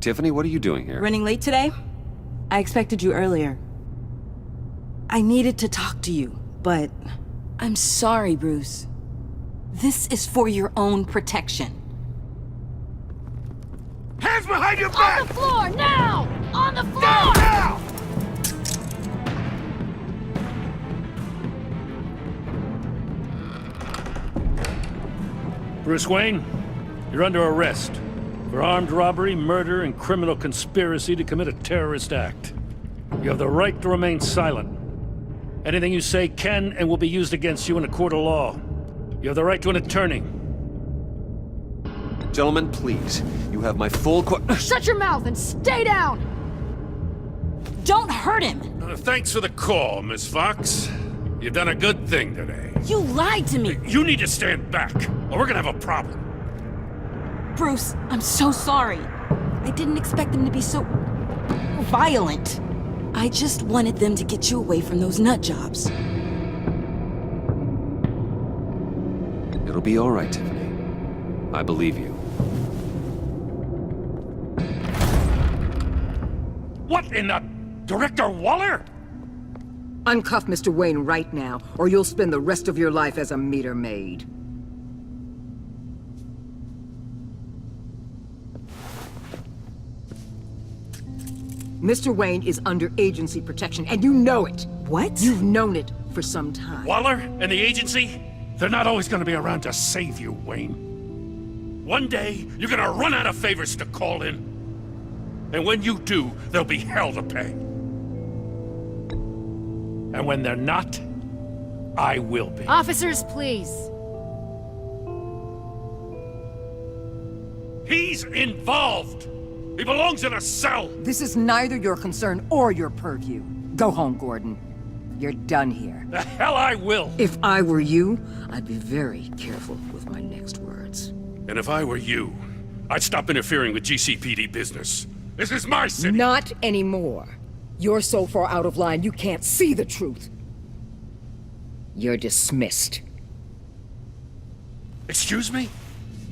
Tiffany, what are you doing here? Running late today? I expected you earlier. I needed to talk to you, but... I'm sorry, Bruce. This is for your own protection. Hands behind your back! On the floor, now! On the floor! Down, now! Bruce Wayne, you're under arrest for armed robbery, murder, and criminal conspiracy to commit a terrorist act. You have the right to remain silent. Anything you say can and will be used against you in a court of law. You have the right to an attorney. Gentlemen, please. You have my full Shut your mouth and stay down! Don't hurt him! Thanks for the call, Miss Fox. You've done a good thing today. You lied to me! You need to stand back, or we're gonna have a problem. Bruce, I'm so sorry. I didn't expect them to be so... violent. I just wanted them to get you away from those nut jobs. It'll be all right, Tiffany. I believe you. What in the... Director Waller? Uncuff Mr. Wayne right now, or you'll spend the rest of your life as a meter maid. Mr. Wayne is under agency protection, and you know it. What? You've known it for some time. Waller and the agency? They're not always gonna be around to save you, Wayne. One day, you're gonna run out of favors to call in. And when you do, there'll be hell to pay. And when they're not, I will be. Officers, please. He's involved! He belongs in a cell! This is neither your concern or your purview. Go home, Gordon. You're done here. The hell I will! If I were you, I'd be very careful with my next words. And if I were you, I'd stop interfering with GCPD business. This is my city! Not anymore. You're so far out of line, you can't see the truth. You're dismissed. Excuse me?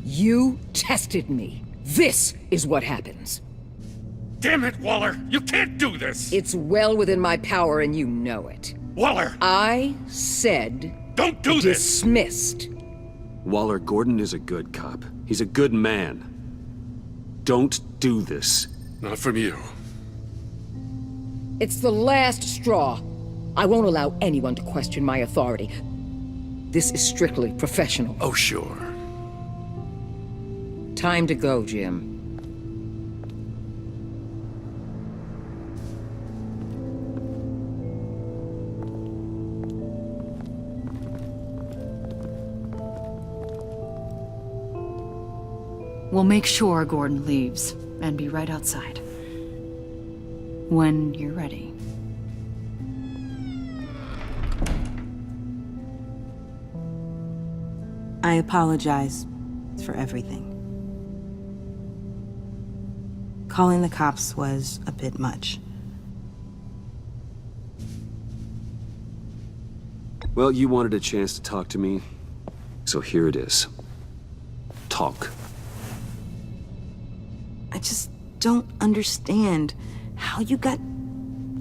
You tested me. This is what happens. Damn it, Waller! You can't do this! It's well within my power and you know it. Waller! I said... Don't do this! Dismissed. Waller, Gordon is a good cop. He's a good man. Don't do this. Not from you. It's the last straw. I won't allow anyone to question my authority. This is strictly professional. Oh, sure. Time to go, Jim. We'll make sure Gordon leaves, and be right outside. When you're ready. I apologize for everything. Calling the cops was a bit much. Well, you wanted a chance to talk to me, so here it is. Talk. I just don't understand how you got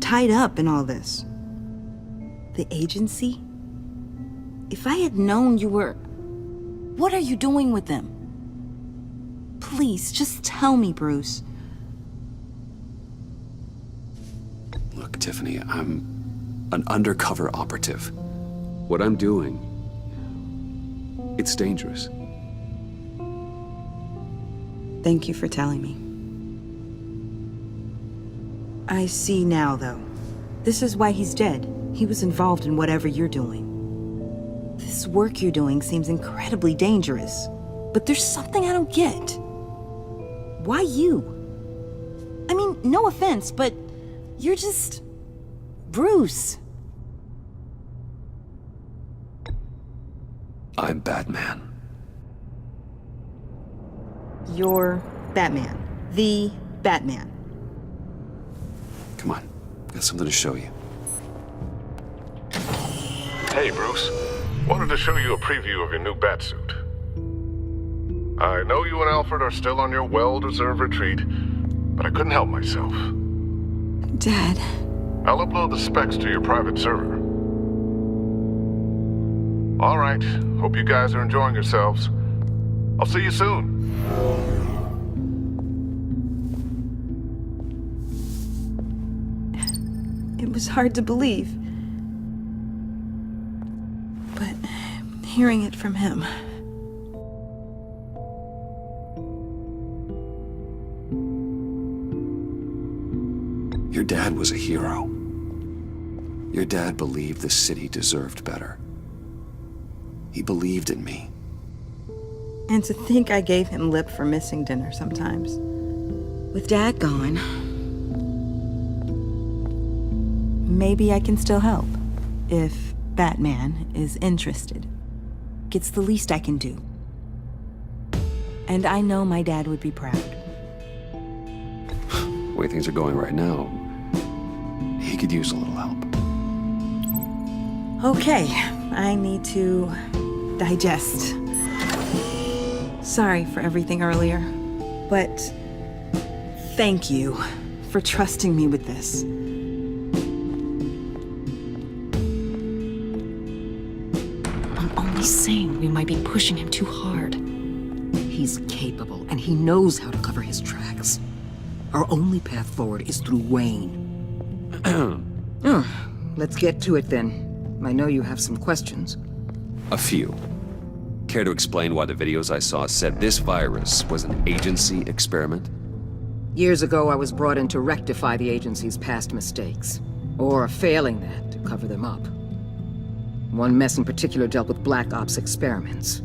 tied up in all this. The agency? If I had known you were... What are you doing with them? Please, just tell me, Bruce. Look, Tiffany, I'm an undercover operative. What I'm doing, it's dangerous. Thank you for telling me. I see now, though. This is why he's dead. He was involved in whatever you're doing. This work you're doing seems incredibly dangerous. But there's something I don't get. Why you? I mean, no offense, but you're just... Bruce. I'm Batman. You're Batman. The Batman. Come on, got something to show you. Hey, Bruce. Wanted to show you a preview of your new Batsuit. I know you and Alfred are still on your well-deserved retreat, but I couldn't help myself. Dad. I'll upload the specs to your private server. All right. Hope you guys are enjoying yourselves. I'll see you soon. It was hard to believe. But hearing it from him... Your dad was a hero. Your dad believed the city deserved better. He believed in me. And to think I gave him lip for missing dinner sometimes. With Dad gone, maybe I can still help. If Batman is interested. It's the least I can do. And I know my dad would be proud. The way things are going right now, he could use a little help. Okay, I need to digest. Sorry for everything earlier, but thank you for trusting me with this. I'm only saying we might be pushing him too hard. He's capable, and he knows how to cover his tracks. Our only path forward is through Wayne. Let's get to it then. I know you have some questions. A few. Care to explain why the videos I saw said this virus was an agency experiment? Years ago, I was brought in to rectify the agency's past mistakes. Or, failing that, to cover them up. One mess in particular dealt with Black Ops experiments.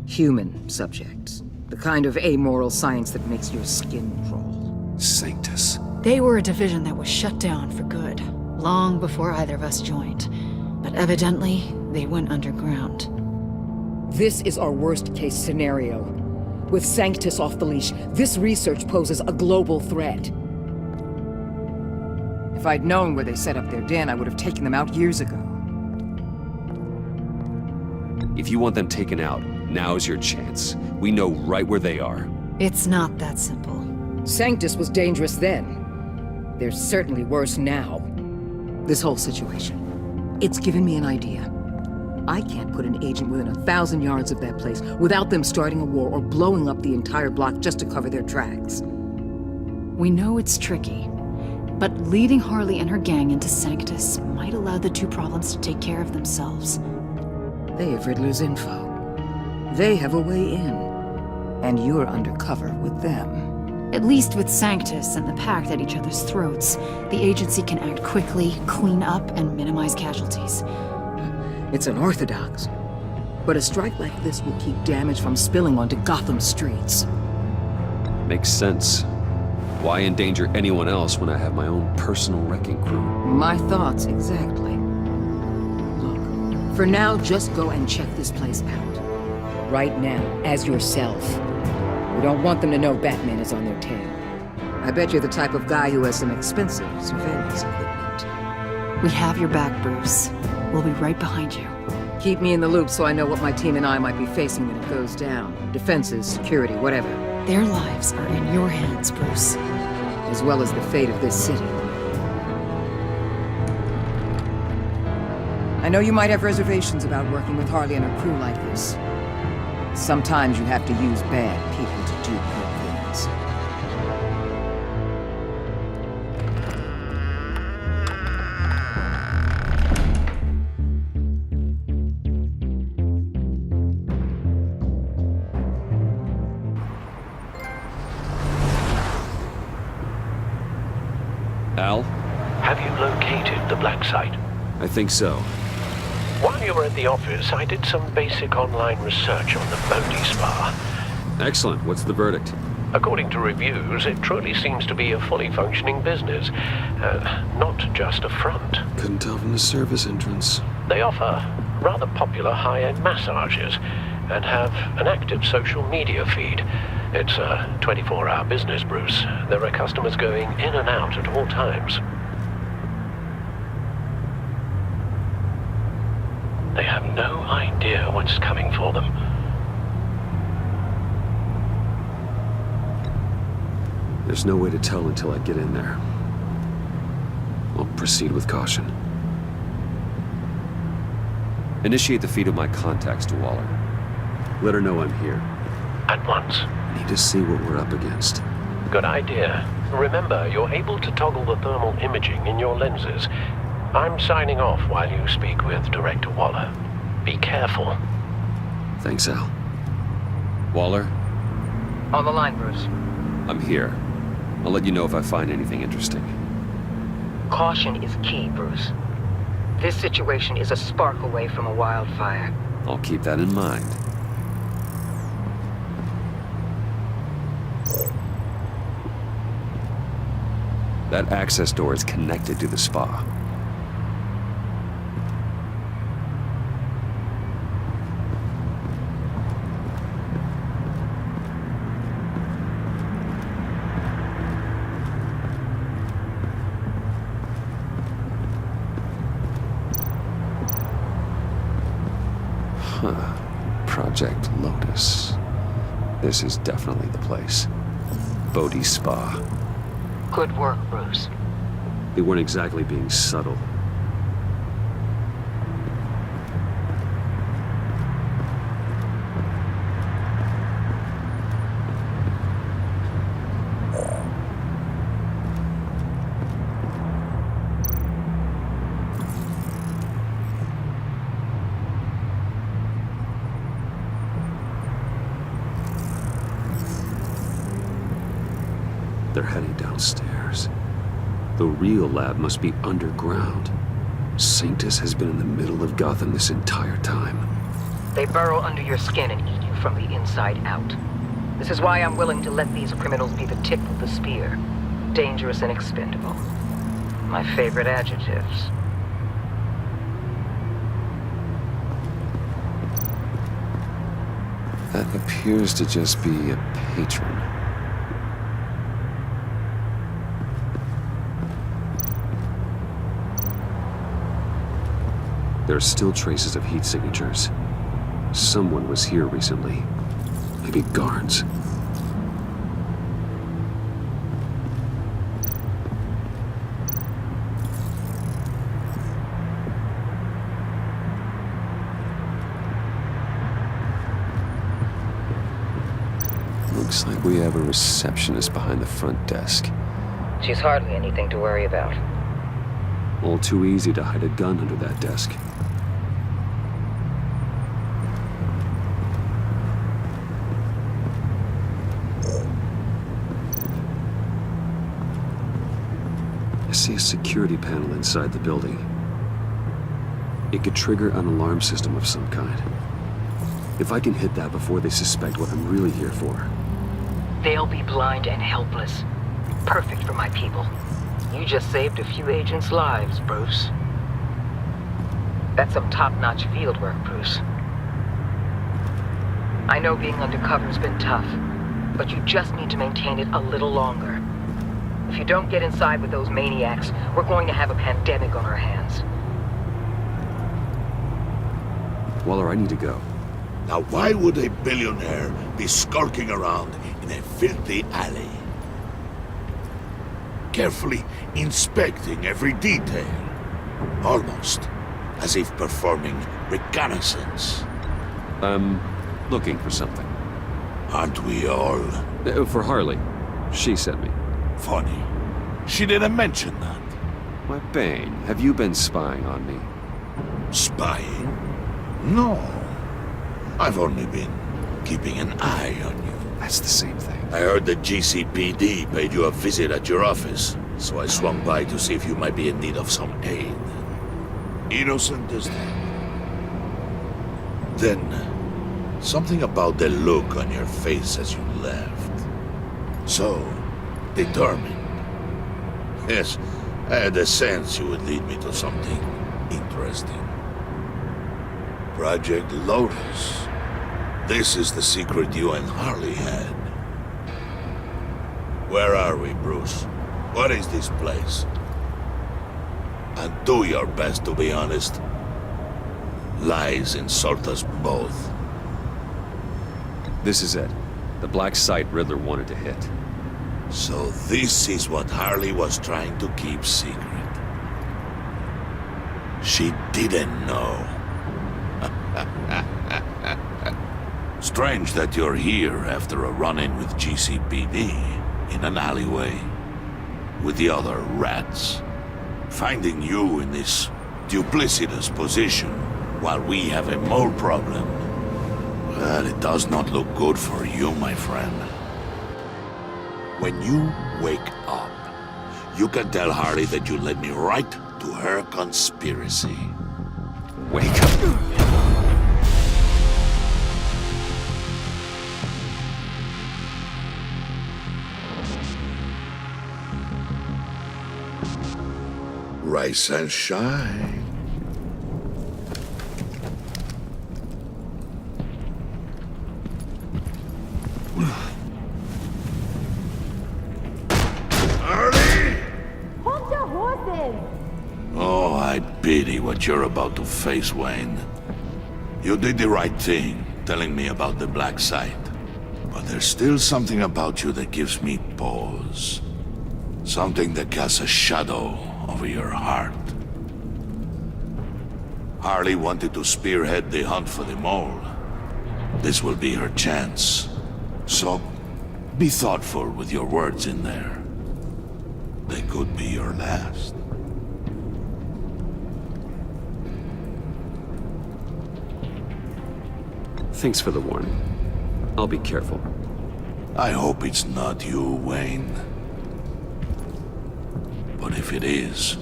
Human subjects. The kind of amoral science that makes your skin crawl. Sanctus. They were a division that was shut down for good, long before either of us joined. But evidently, they went underground. This is our worst-case scenario. With Sanctus off the leash, this research poses a global threat. If I'd known where they set up their den, I would have taken them out years ago. If you want them taken out, now's your chance. We know right where they are. It's not that simple. Sanctus was dangerous then. They're certainly worse now. This whole situation, it's given me an idea. I can't put an agent within 1,000 yards of that place without them starting a war or blowing up the entire block just to cover their tracks. We know it's tricky, but leading Harley and her gang into Sanctus might allow the two problems to take care of themselves. They have Riddler's info. They have a way in. And you're undercover with them. At least with Sanctus and the Pact at each other's throats, the agency can act quickly, clean up, and minimize casualties. It's unorthodox. But a strike like this will keep damage from spilling onto Gotham streets. Makes sense. Why endanger anyone else when I have my own personal wrecking crew? My thoughts, exactly. Look, for now, just go and check this place out. Right now, as yourself. We don't want them to know Batman is on their tail. I bet you're the type of guy who has some expensive surveillance equipment. We have your back, Bruce. We'll be right behind you. Keep me in the loop so I know what my team and I might be facing when it goes down. Defenses, security, whatever. Their lives are in your hands, Bruce. As well as the fate of this city. I know you might have reservations about working with Harley and her crew like this. Sometimes you have to use bad people to do good things. Al? Have you located the black site? I think so. While you were at the office, I did some basic online research on the Bodhi Spa. Excellent. What's the verdict? According to reviews, it truly seems to be a fully functioning business, not just a front. Couldn't tell from the service entrance. They offer rather popular high-end massages and have an active social media feed. It's a 24-hour business, Bruce. There are customers going in and out at all times. They have no idea what's coming for them. There's no way to tell until I get in there. I'll proceed with caution. Initiate the feed of my contacts to Waller. Let her know I'm here. At once. Need to see what we're up against. Good idea. Remember, you're able to toggle the thermal imaging in your lenses. I'm signing off while you speak with Director Waller. Be careful. Thanks, Al. Waller? On the line, Bruce. I'm here. I'll let you know if I find anything interesting. Caution is key, Bruce. This situation is a spark away from a wildfire. I'll keep that in mind. That access door is connected to the spa. Project Lotus. This is definitely the place. Bodhi's Spa. Good work, Bruce. They weren't exactly being subtle. They're heading downstairs. The real lab must be underground. Sanctus has been in the middle of Gotham this entire time. They burrow under your skin and eat you from the inside out. This is why I'm willing to let these criminals be the tip of the spear. Dangerous and expendable. My favorite adjectives. That appears to just be a patron. There are still traces of heat signatures. Someone was here recently. Maybe guards. Looks like we have a receptionist behind the front desk. She's hardly anything to worry about. All too easy to hide a gun under that desk. I see a security panel inside the building. It could trigger an alarm system of some kind. If I can hit that before they suspect what I'm really here for. They'll be blind and helpless. Perfect for my people. You just saved a few agents' lives, Bruce. That's some top-notch field work, Bruce. I know being undercover's been tough, but you just need to maintain it a little longer. If you don't get inside with those maniacs, we're going to have a pandemic on our hands. Waller, I need to go. Now why would a billionaire be skulking around in a filthy alley? Carefully inspecting every detail. Almost as if performing reconnaissance. I'm looking for something. Aren't we all? For Harley. She sent me. Funny. She didn't mention that. Why, Bane, have you been spying on me? Spying? No. I've only been keeping an eye on you. That's the same thing. I heard the GCPD paid you a visit at your office, so I swung by to see if you might be in need of some aid. Innocent as that. Then, something about the look on your face as you left. So, determined. Yes, I had a sense you would lead me to something interesting. Project Lotus. This is the secret you and Harley had. Where are we, Bruce? What is this place? And do your best to be honest. Lies insult us both. This is it. The black site Riddler wanted to hit. So this is what Harley was trying to keep secret. She didn't know. Strange that you're here after a run-in with GCPD in an alleyway with the other rats. Finding you in this duplicitous position while we have a mole problem. Well, it does not look good for you, my friend. When you wake up, you can tell Harley that you led me right to her conspiracy. Wake up. Rise and shine. Harley! Hold your horses! Oh, I pity what you're about to face, Wayne. You did the right thing, telling me about the black site. But there's still something about you that gives me pause. Something that casts a shadow over your heart. Harley wanted to spearhead the hunt for the mole. This will be her chance. So, be thoughtful with your words in there. They could be your last. Thanks for the warning. I'll be careful. I hope it's not you, Wayne. But if it is,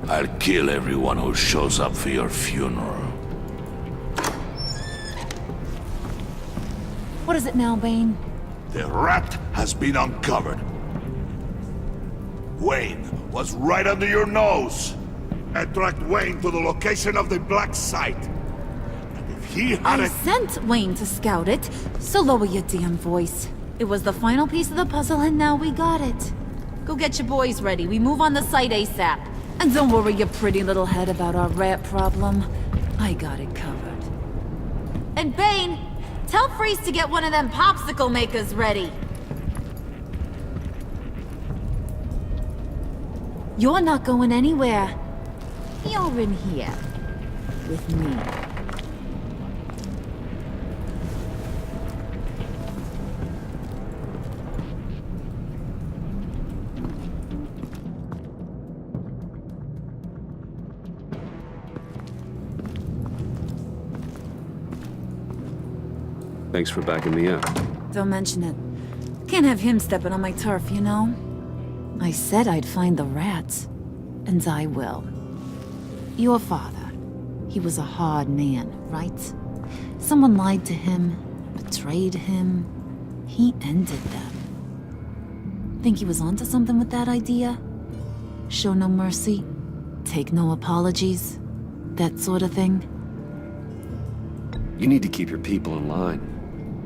I'll kill everyone who shows up for your funeral. What is it now, Bane? The rat has been uncovered. Wayne was right under your nose. I tracked Wayne to the location of the black site. And if he had I sent Wayne to scout it, so lower your damn voice. It was the final piece of the puzzle and now we got it. Go get your boys ready. We move on the site ASAP. And don't worry your pretty little head about our rat problem. I got it covered. And Bane, tell Freeze to get one of them popsicle makers ready. You're not going anywhere. You're in here. With me. Thanks for backing me up. Don't mention it. Can't have him stepping on my turf, you know? I said I'd find the rats. And I will. Your father. He was a hard man, right? Someone lied to him, betrayed him. He ended them. Think he was onto something with that idea? Show no mercy? Take no apologies? That sort of thing? You need to keep your people in line.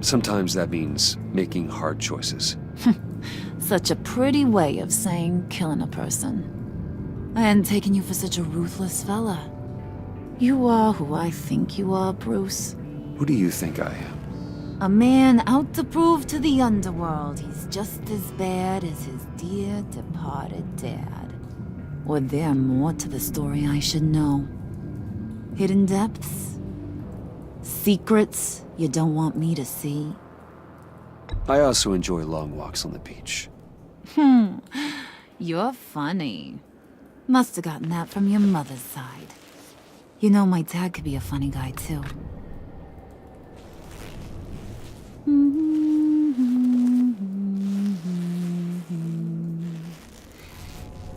Sometimes that means making hard choices. Such a pretty way of saying killing a person. I hadn't taken you for such a ruthless fella. You are who I think you are, Bruce. Who do you think I am? A man out to prove to the underworld he's just as bad as his dear departed dad. Or there more to the story I should know? Hidden depths? Secrets you don't want me to see? I also enjoy long walks on the beach. You're funny. Must have gotten that from your mother's side. You know, my dad could be a funny guy, too.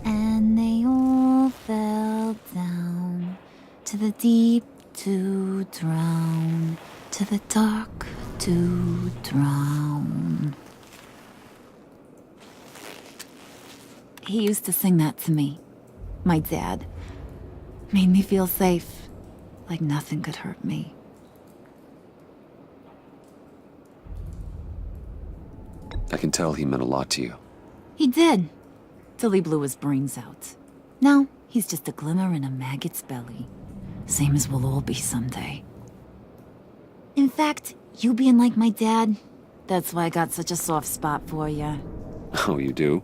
And they all fell down to the deep to drown, to the dark to drown. He used to sing that to me. My dad. Made me feel safe. Like nothing could hurt me. I can tell he meant a lot to you. He did. Till he blew his brains out. Now, he's just a glimmer in a maggot's belly. Same as we'll all be someday. In fact, you being like my dad, that's why I got such a soft spot for you. Oh, you do?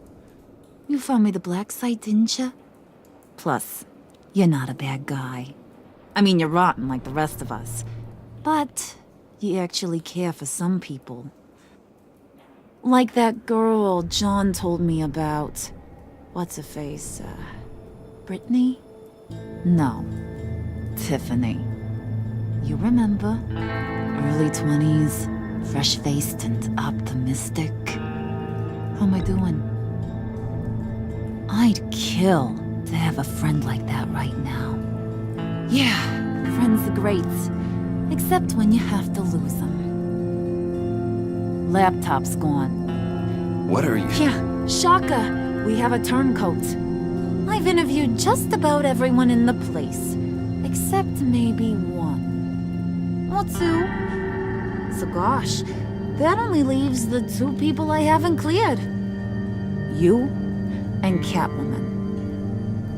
You found me the black site, didn't you? Plus, you're not a bad guy. I mean, you're rotten like the rest of us. But you actually care for some people. Like that girl John told me about. What's her face? Brittany? No. Tiffany. You remember? Early 20s, fresh-faced and optimistic. How am I doing? I'd kill to have a friend like that right now. Yeah, friends are great. Except when you have to lose them. Laptop's gone. What are you... Yeah, shocker. We have a turncoat. I've interviewed just about everyone in the place. Except maybe one. Or two. So gosh, that only leaves the two people I haven't cleared. You and Catwoman.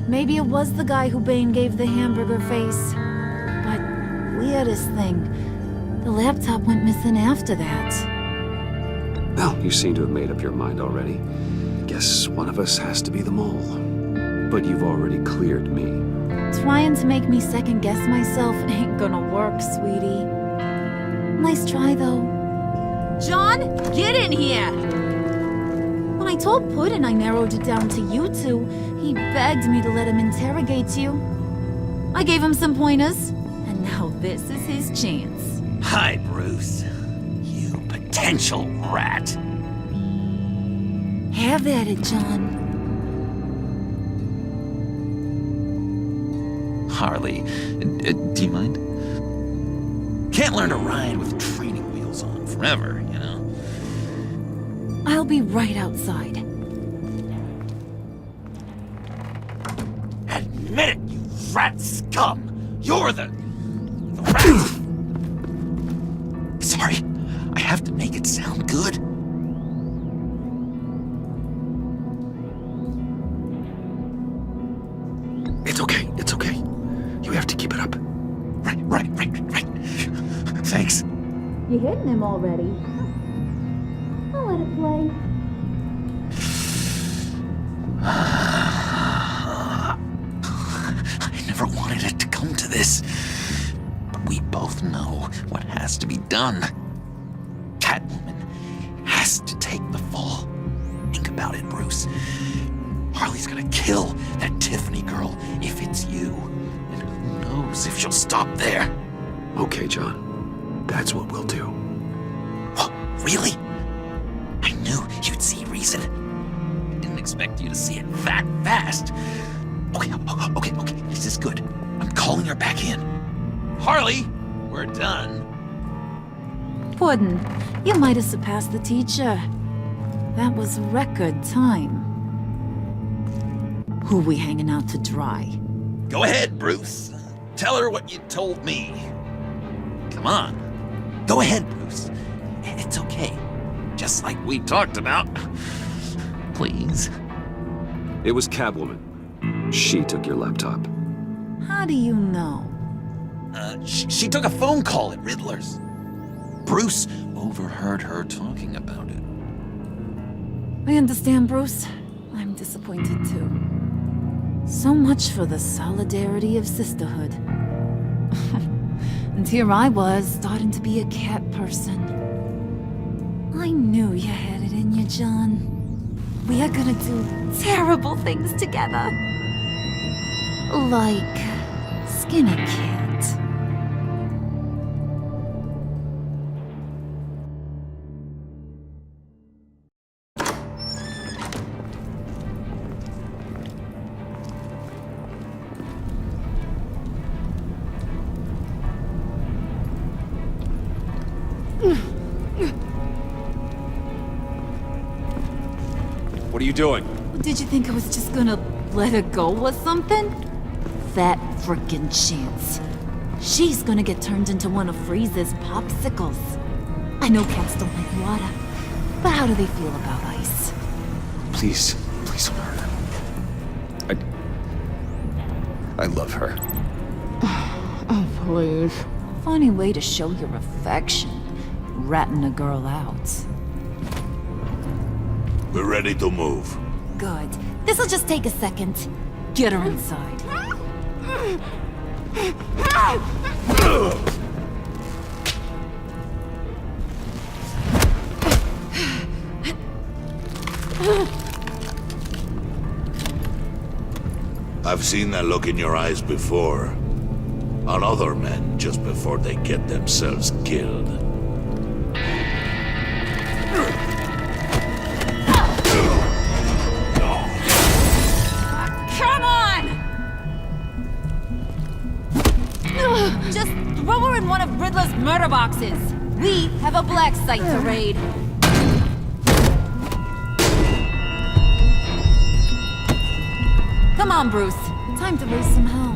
Maybe it was the guy who Bane gave the hamburger face. But weirdest thing, the laptop went missing after that. Well, you seem to have made up your mind already. Guess one of us has to be the mole. But you've already cleared me. Trying to make me second-guess myself ain't gonna work, sweetie. Nice try, though. John, get in here! When I told Puddin' I narrowed it down to you two, he begged me to let him interrogate you. I gave him some pointers, and now this is his chance. Hi, Bruce. You potential rat. Have at it, John. Harley, do you mind? Can't learn to ride with training wheels on forever, you know? I'll be right outside. Admit it, you rat scum! You're the rat! Sorry, I have to make it sound good. It's okay, it's okay. You have to keep it up. Right. Thanks. You hitting him already? I'll let it play. I never wanted it to come to this. But we both know what has to be done. Catwoman has to take the fall. Think about it, Bruce. Harley's gonna kill that Tiffany girl if it's you. And who knows if she'll stop there. Okay, John. That's what we'll do. Oh, really? I knew you'd see reason. I didn't expect you to see it that fast. Okay, this is good. I'm calling her back in. Harley, we're done. Puddin', you might have surpassed the teacher. That was record time. Who we hanging out to dry? Go ahead, Bruce. Tell her what you told me. Come on. Go ahead, Bruce. It's okay. Just like we talked about. Please. It was Catwoman. She took your laptop. How do you know? She took a phone call at Riddler's. Bruce overheard her talking about it. I understand, Bruce. I'm disappointed too. So much for the solidarity of sisterhood. And here I was, starting to be a cat person. I knew you had it in you, John. We are gonna do terrible things together. Like skin a cat. What are you doing? Did you think I was just gonna let her go or something? That frickin' chance. She's gonna get turned into one of Freeze's popsicles. I know cats don't like water, but how do they feel about ice? Please don't hurt her. I love her. Oh, please. Funny way to show your affection, ratting a girl out. We're ready to move. Good. This'll just take a second. Get her inside. I've seen that look in your eyes before. On other men just before they get themselves killed. Come on! Just throw her in one of Riddler's murder boxes. We have a black site to raid. Come on, Bruce. Time to raise some hell.